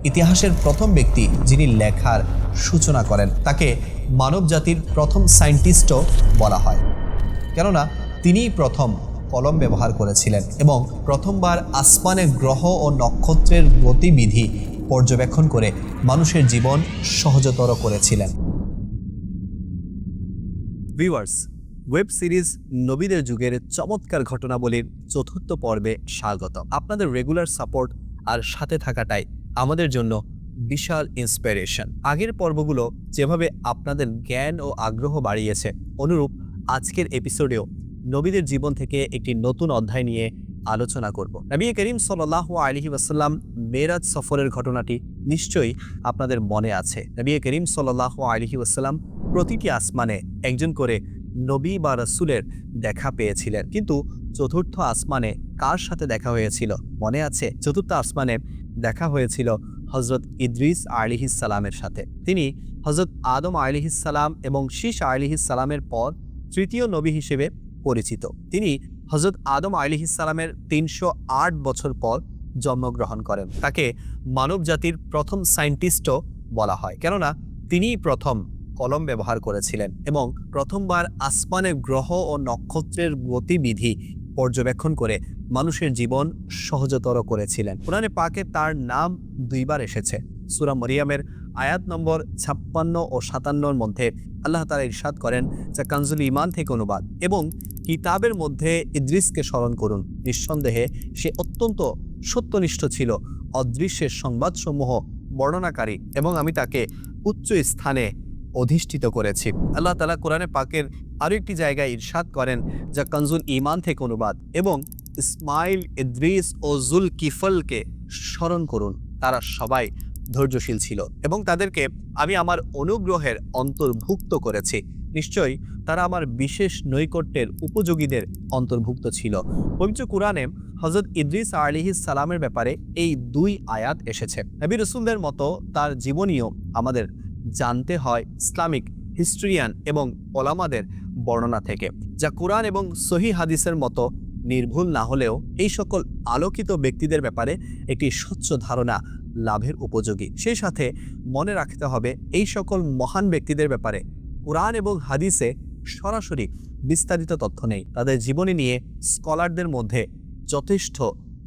ইতিহাসের প্রথম ব্যক্তি যিনি লেখার সূচনা করেন। তাকে মানব জাতির প্রথম সায়েন্টিস্টও বলা হয়, কেননা তিনিই প্রথম কলম ব্যবহার করেছিলেন এবং প্রথমবার আসমানে গ্রহ ও নক্ষত্রের গতিবিধি পর্যবেক্ষণ করে মানুষের জীবন সহজতর করেছিলেন। ভিউয়ার্স, ওয়েব সিরিজ নবীদের যুগের চমৎকার ঘটনাবলীর চতুর্থ পর্বে স্বাগত। আপনাদের রেগুলার সাপোর্ট আর সাথে থাকাটাই আমাদের জন্য বিশাল ইন্সপিরেশন। আগের পর্বগুলো যেভাবে আপনাদের জ্ঞান ও আগ্রহ বাড়িয়েছে, অনুরূপ আজকের এপিসোডেও নবীদের জীবন থেকে একটি নতুন অধ্যায় নিয়ে আলোচনা করব। নবী করিম সাল্লাল্লাহু আলাইহি ওয়াসাল্লাম মেরাজ সফরের ঘটনাটি নিশ্চয়ই আপনাদের মনে আছে। নবী করিম সাল্লাল্লাহু আলাইহি ওয়াসাল্লাম প্রতিটি আসমানে একজন করে নবী বা রাসূলের দেখা পেয়েছিলেন, কিন্তু চতুর্থ আসমানে কার সাথে দেখা হয়েছিল মনে আছে? চতুর্থ আসমানে দেখা হয়েছিল হযরত ইদ্রিস আলাইহিস সালামের সাথে। তিনি হযরত আদম আলাইহিস সালাম এবং শীস আলাইহিস সালামের পর তৃতীয় নবী হিসেবে পরিচিত। তিনি হযরত আদম আলাইহিস সালামের ৩০৮ বছর পর জন্মগ্রহণ করেন। তাকে মানব জাতির প্রথম সায়েন্টিস্টও বলা হয়, কেননা তিনিই প্রথম কলম ব্যবহার করেছিলেন এবং প্রথমবার আসমানের গ্রহ ও নক্ষত্রের গতিবিধি পর্যবেক্ষণ করে মানুষের জীবন সহজতর করেছিলেন। কোরআনে পাকে তার নাম দুইবার এসেছে। সূরা মরিয়মের আয়াত নম্বর ৫৬ ও ৫৭-র মধ্যে আল্লাহ তাআলা ইরশাদ করেন, যা কানজুল ঈমান থেকে অনুবাদ, এবং কিতাবের মধ্যে ইদ্রিসকে স্মরণ করুন, নিঃসন্দেহে সে অত্যন্ত সত্যনিষ্ঠ ছিল, অদৃশ্যের সংবাদসমূহ বর্ণনাকারী, এবং আমি তাকে উচ্চ স্থানে অধিষ্ঠিত করেছি। আল্লাহ তাআলা কোরআনে পাকের আরও একটি জায়গায় ইরশাদ করেন, যা কানজুল ঈমান থেকে অনুবাদ, এবং ইসমাইল, ইদ্রিস ও জুল কিফলকে স্মরণ করুন, তারা সবাই ধৈর্যশীল ছিল এবং তাদেরকে আমি আমার অনুগ্রহের অন্তর্ভুক্ত করেছি। নিশ্চয়ই তারা আমার বিশেষ নৈকট্যের উপযোগীদের অন্তর্ভুক্ত ছিল। পবিত্র কুরআনে হযরত ইদ্রিস আলাইহিস সালামের ব্যাপারে এই দুই আয়াত এসেছে। নবী রাসূলদের মতো তার জীবনীও আমাদের জানতে হয় ইসলামিক হিস্ট্রিয়ান এবং ওলামাদের বর্ণনা থেকে, যা কুরআন এবং সহিহ হাদিসের মতো নির্ভুল না হলেও এই সকল আলোকিত ব্যক্তিদের ব্যাপারে একটি স্বচ্ছ ধারণা লাভের উপযোগী। সেই সাথে মনে রাখতে হবে, এই সকল মহান ব্যক্তিদের ব্যাপারে কুরআন এবং হাদিসে সরাসরি বিস্তারিত তথ্য নেই। তাদের জীবনী নিয়ে স্কলারদের মধ্যে যথেষ্ট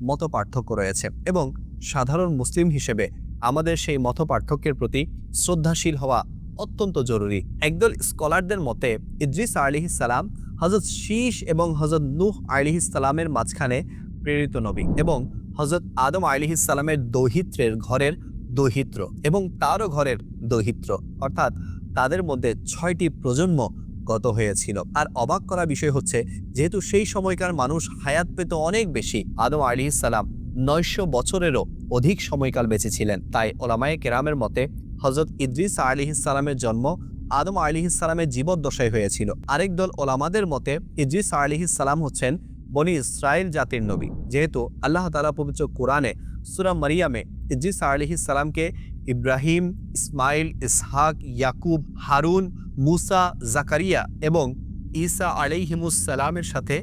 মত পার্থক্য রয়েছে এবং সাধারণ মুসলিম হিসেবে আমাদের সেই মত পার্থক্যের প্রতি শ্রদ্ধাশীল হওয়া অত্যন্ত জরুরি। একদল স্কলারদের মতে ইদ্রিস আলাইহিস সালাম হযরত শীস এবং হযরত নূহ আলাইহিস সালামের মাঝখানে প্রেরিত নবী এবং হযরত আদম আলাইহিস সালামের দৌহিত্রের ঘরের দৌহিত্র এবং তারও ঘরের দৌহিত্র, অর্থাৎ তাদের মধ্যে ৬টি প্রজন্ম গত হয়েছিল। আর অবাক করা বিষয় হচ্ছে, যেহেতু সেই সময়কার মানুষ হায়াত পেত অনেক বেশি, আদম আলাইহিস সালাম ৯০০ বছরেরও অধিক সময়কাল বেঁচেছিলেন। তাই ওলামায়ে কেরামের মতে হযরত ইদ্রিস আলাইহিস সালামের জন্ম আদম আলাইহিস সালামের জীবদ্দশায় হয়েছিল। আরেক দল ওলামাদের মতে ইদ্রিস আলাইহিস সালাম হচ্ছেন বনি ইসরাইল জাতির নবী, যেহেতু আল্লাহ তাআলা পবিত্র কোরআনে সূরা মারিয়ামে ইদ্রিস আলাইহিস সালামকে ইব্রাহিম, ইসমাইল, ইসহাক, ইয়াকুব, হারুন, মুসা, জাকারিয়া এবং ঈসা আলাইহিমুস সালামের সাথে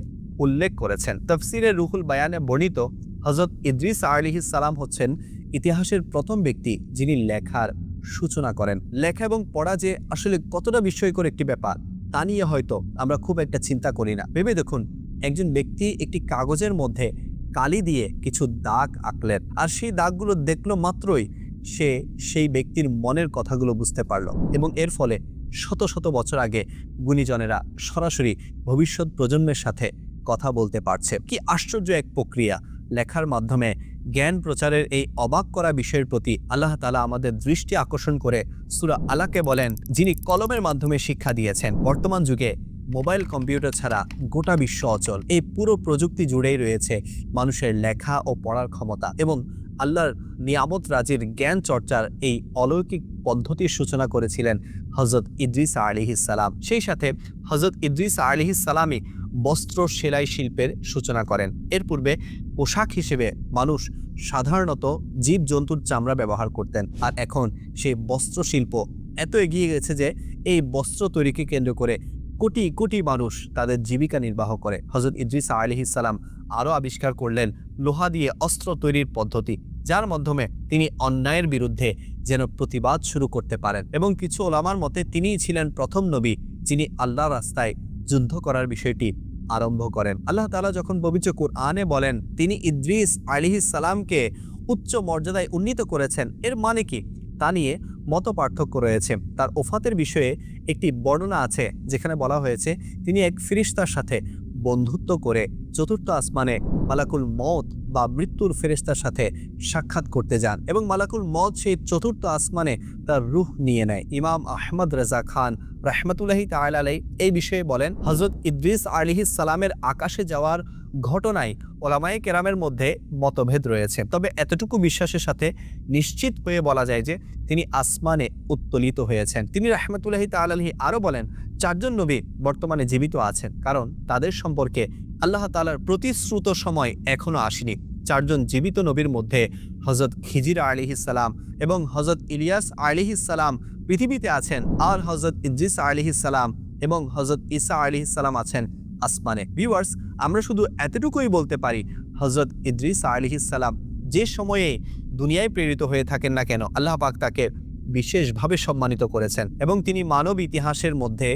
উল্লেখ করেছেন। তাফসিরে রুহুল বায়ানে বর্ণিত হযরত ইদ্রিস আলাইহিস সালাম হচ্ছেন ইতিহাসের প্রথম ব্যক্তি যিনি লেখার সূচনা করেন। লেখা এবং পড়া যে আসলে কতটা বিস্ময়কর একটি ব্যাপার, তা নিয়ে হয়তো আমরা খুব একটা চিন্তা করি না। ভেবে দেখুন, একজন ব্যক্তি একটি কাগজের মধ্যে কালি দিয়ে কিছু দাগ আঁকলেন, আর সেই দাগগুলো দেখলো মাত্রই সে সেই ব্যক্তির মনের কথাগুলো বুঝতে পারল এবং এর ফলে শত শত বছর আগে গুণীজনেরা সরাসরি ভবিষ্যৎ প্রজন্মের সাথে কথা বলতে পারছে। কি আশ্চর্য এক প্রক্রিয়া! লেখার মাধ্যমে জ্ঞান প্রচারের এই অবাক করা বিষয়ের প্রতি আল্লাহ তাআলা আমাদের দৃষ্টি আকর্ষণ করে সূরা আলাকে বলেন, যিনি কলমের মাধ্যমে শিক্ষা দিয়েছেন। বর্তমান যুগে মোবাইল কম্পিউটার ছাড়া গোটা বিশ্ব অচল। এই পুরো প্রযুক্তি জুড়েই রয়েছে মানুষের লেখা ও পড়ার ক্ষমতা এবং আল্লাহর নিয়ামত রাজির জ্ঞান চর্চার এই অলৌকিক পদ্ধতির সূচনা করেছিলেন হযরত ইদ্রিস আলাইহিস সালাম। সেই সাথে হযরত ইদ্রিস আলাইহিস সালামই বস্ত্র সেলাই শিল্পের সূচনা করেন। এর পূর্বে পোশাক হিসেবে মানুষ সাধারণত জীবজন্তুর চামড়া ব্যবহার করতেন, আর এখন সেই বস্ত্র শিল্প এত এগিয়ে গেছে যে এই বস্ত্র তৈরিকে কেন্দ্র করে কোটি কোটি মানুষ তাদের জীবিকা নির্বাহ করে। হযরত ইদ্রিস আলাইহিস সালাম আরও আবিষ্কার করলেন লোহা দিয়ে অস্ত্র তৈরির পদ্ধতি, যার মাধ্যমে তিনি অন্যায়ের বিরুদ্ধে যেন প্রতিবাদ শুরু করতে পারেন। এবং কিছু ওলামার মতে তিনিই ছিলেন প্রথম নবী যিনি আল্লাহর রাস্তায় যুদ্ধ করার বিষয়টি আরম্ভ করেন। আল্লাহ তাআলা যখন পবিত্র কুরআনে বলেন তিনি ইদ্রিস আলাইহিস সালামকে উচ্চ মর্যাদায় উন্নীত করেছেন, এর মানে কি তা নিয়ে মত পার্থক্য রয়েছে। তার ওফাতের বিষয়ে একটি বর্ণনা আছে যেখানে বলা হয়েছে তিনি এক ফেরেশতার সাথে বন্ধুত্ব করে চতুর্থ আসমানে মালাকুল মউত বা মৃত্যুর ফেরেশতার সাথে সাক্ষাৎ করতে যান এবং মালাকুল মউত সেই চতুর্থ আসমানে তার রূহ নিয়ে নেয়। ইমাম আহমদ রেজা খান রাহমাতুল্লাহি তাআলা আলাইহি এই বিষয়ে বলেন, হযরত ইদ্রিস আলাইহিস সালামের আকাশে যাওয়ার ঘটনায় ওলামায়ে কেরামের মধ্যে মতভেদ রয়েছে, তবে এতটুকু বিশ্বাসের সাথে নিশ্চিত হয়ে বলা যায় যে তিনি আসমানে উত্তোলিত হয়েছেন। তিনি রাহমাতুল্লাহি তাআলা আলাইহি আরও বলেন, চারজন নবী বর্তমানে জীবিত আছেন, কারণ তাদের সম্পর্কে আল্লাহ তাআলার প্রতিশ্রুত সময় এখনো আসেনি। চারজন জীবিত নবীর মধ্যে হযরত খিজির আলাইহিস সালাম এবং হযরত ইলিয়াস আলাইহিস সালাম পৃথিবীতে আছেন, আর হযরত ইদ্রিস আলাইহিস সালাম এবং হযরত ঈসা আলাইহিস সালাম আছেন আসমানে। ভিউয়ার্স, আমরা শুধু এতটুকুই বলতে পারি, হযরত ইদ্রিস আলাইহিস সালাম যে সময়ে দুনিয়ায় প্রেরিত হয়ে থাকেন না কেন, আল্লাহ পাক তাকে বিশেষভাবে সম্মানিত করেছেন এবং তিনি মানব ইতিহাসের মধ্যে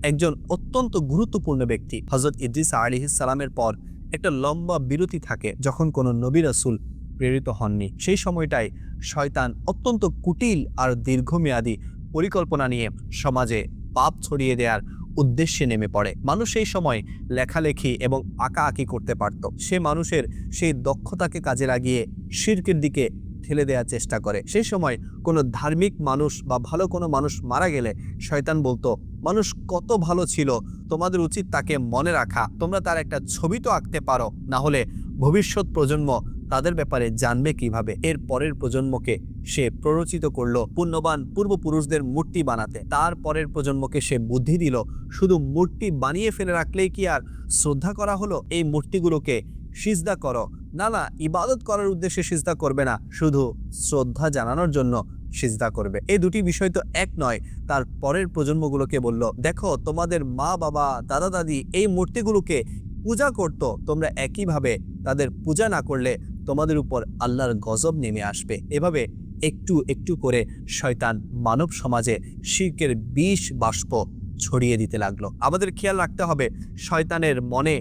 একজন অত্যন্ত গুরুত্বপূর্ণ ব্যক্তি। হযরত ইদ্রিস আলাইহিস সালামের পর একটা লম্বা বিরতি থাকে যখন কোনো নবী রাসূল প্রেরিত হননি। সেই সময়টায় শয়তান অত্যন্ত কুটিল আর দীর্ঘমেয়াদী পরিকল্পনা নিয়ে সমাজে পাপ ছড়িয়ে দেওয়ার উদ্দেশ্যে নেমে পড়ে। মানুষ সেই সময় লেখালেখি এবং আঁকাআঁকি করতে পারত। সে মানুষের সেই দক্ষতাকে কাজে লাগিয়ে শিরকের দিকে ঠেলে দেওয়ার চেষ্টা করে। সেই সময় কোনো ধার্মিক মানুষ বা ভালো কোনো মানুষ মারা গেলে শয়তান বলতো, মানুষ কত ভালো ছিল, তোমাদের উচিত তাকে মনে রাখা, তোমরা তার একটা ছবি তো আঁকতে পারো, না হলে ভবিষ্যৎ প্রজন্ম তাদের ব্যাপারে জানবে কিভাবে। এর পরের প্রজন্মকে সে প্ররোচিত করলো পুণ্যবান পূর্বপুরুষদের মূর্তি বানাতে। তার পরের প্রজন্মকে সে বুদ্ধি দিল, শুধু মূর্তি বানিয়ে ফেলে রাখলেই কি আর শ্রদ্ধা করা হলো? এই মূর্তিগুলোকে সিজদা করো। না না, ইবাদত করার উদ্দেশ্যে সিজদা করবে না, শুধু শ্রদ্ধা জানানোর জন্য সিজদা করবে। এই দুটি বিষয় তো এক নয়। তার পরের প্রজন্মগুলোকে বলল, দেখো তোমাদের মা বাবা দাদা দাদি এই মূর্তিগুলোকে পূজা করত, তোমরা একইভাবে তাদের পূজা না করলে তোমাদের উপর আল্লাহর গজব নেমে আসবে। এভাবে একটু একটু করে শয়তান মানব সমাজে শিরকের বিষ বাষ্প ছড়িয়ে দিতে লাগলো। আমাদের খেয়াল রাখতে হবে, শয়তানের মনে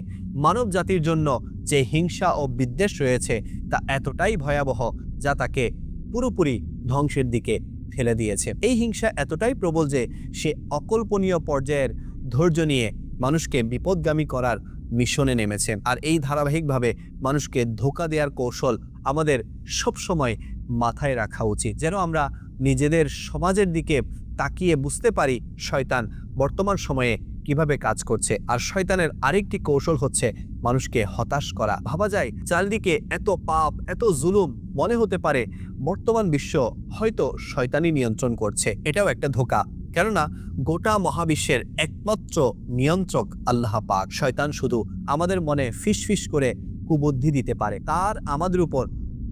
মানব জাতির জন্য যে হিংসা ও বিদ্বেষ রয়েছে তা এতটাই ভয়াবহ যা তাকে পুরোপুরি ধ্বংসের দিকে ফেলে দিয়েছে। এই হিংসা এতটাই প্রবল যে সে অকল্পনীয় পর্যায়ের ধৈর্য নিয়ে মানুষকে বিপদগামী করার মিশনে নেমেছে। আর এই ধারাবাহিকভাবে মানুষকে ধোঁকা দেওয়ার কৌশল আমাদের সবসময় মাথায় রাখা উচিত, যেন আমরা নিজেদের সমাজের দিকে তাকিয়ে বুঝতে পারি শয়তান বর্তমান সময়ে কিভাবে কাজ করছে। আর শয়তানের আরেকটি কৌশল হচ্ছে মানুষকে হতাশ করা। ভাবা যায় চারদিকে এত পাপ, এত জুলুম, মনে হতে পারে বর্তমান বিশ্ব হয়তো শয়তানি নিয়ন্ত্রণ করছে। এটাও একটা ধোঁকা, কেননা গোটা মহাবিশ্বের একমাত্র নিয়ন্ত্রক আল্লাহ পাক। শয়তান শুধু আমাদের মনে ফিসফিস করে কুবুদ্ধি দিতে পারে, তার আমাদের উপর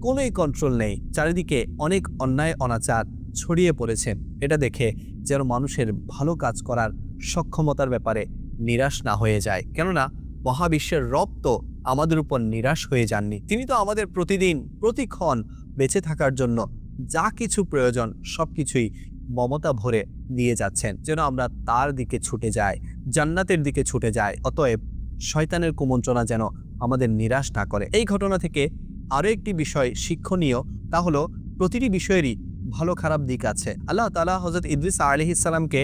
কোনোই কন্ট্রোল নেই। চারিদিকে অনেক অন্যায় অনাচার ছড়িয়ে পড়েছে। এটা দেখে যেন মানুষের ভালো কাজ করার সক্ষমতার ব্যাপারে নিরাশ না হয়ে যায়, কেননা মহাবিশ্বের রব তো আমাদের উপর নিরাশ হয়ে যাননি। তিনি তো আমাদের প্রতিদিন প্রতিক্ষণ বেঁচে থাকার জন্য যা কিছু প্রয়োজন সবকিছুই মমতা ভরে দিয়ে যাচ্ছেন, যেন আমরা তার দিকে ছুটে যাই, জান্নাতের দিকে ছুটে যাই। অতএব শয়তানের কুমন্ত্রণা যেন আমাদের নিরাশ না করে। এই ঘটনা থেকে আরও একটি বিষয় শিক্ষণীয়, তা হলো প্রতিটি বিষয়েরই ভালো খারাপ দিক আছে। আল্লাহ তাআলা হযরত ইদ্রিস আলাইহিস সালামকে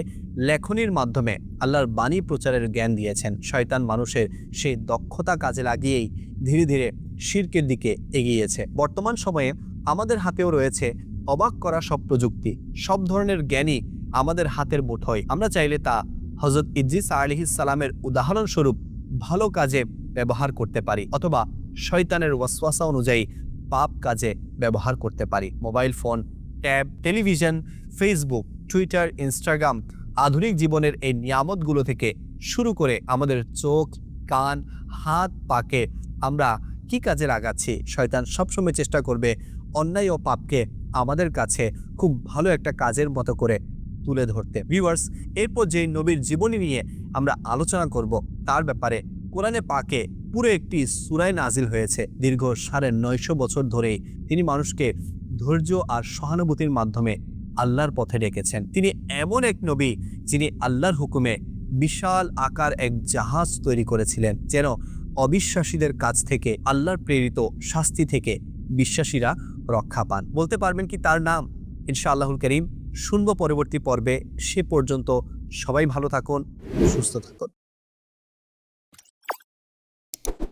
লেখনির মাধ্যমে আল্লাহর বাণী প্রচারের জ্ঞান দিয়েছেন। শয়তান মানুষের সেই দক্ষতা কাজে লাগিয়েই ধীরে ধীরে শিরকের দিকে এগিয়েছে। বর্তমান সময়ে আমাদের হাতেও রয়েছে অবাক করা সব প্রযুক্তি, সব ধরনের জ্ঞানই আমাদের হাতের মুঠোয়। আমরা চাইলে তা হযরত ইদ্রিস আলাইহিস সালামের উদাহরণস্বরূপ ভালো কাজে ব্যবহার করতে পারি, অথবা শয়তানের ওয়াসওয়াসা অনুযায়ী পাপ কাজে ব্যবহার করতে পারি। Mobile phone, tab, television, Facebook, Twitter, Instagram, আধুনিক জীবনের এই নিয়ামতগুলো থেকে শুরু করে আমাদের চোখ, কান, হাত, পাকে আমরা কি কাজে লাগাচ্ছি। শয়তান সবসময় চেষ্টা করবে অন্যায় ও পাপকে আমাদের কাছে খুব ভালো একটা কাজের মতো করে তুলে ধরতে। ভিউয়ার্স, এরপর যে নবীর জীবনী নিয়ে আমরা আলোচনা করব তার ব্যাপারে কোরআনে পাকে পুরো একটি সূরা নাজিল হয়েছে। দীর্ঘ 950 বছর ধরে তিনি মানুষকে ধৈর্য আর সহানুভূতির মাধ্যমে আল্লাহর পথে ডেকেছেন। তিনি এমন এক নবী যিনি আল্লাহর হুকুমে বিশাল আকার এক জাহাজ তৈরি করেছিলেন, যেন অবিশ্বাসীদের কাছ থেকে আল্লাহর প্রেরিত শাস্তি থেকে বিশ্বাসীরা রক্ষা পান। বলতে পারবেন কি তার নাম? ইনশাআল্লাহুল করিম শুনবো পরবর্তী পর্বে। সে পর্যন্ত সবাই ভালো থাকুন, সুস্থ থাকুন।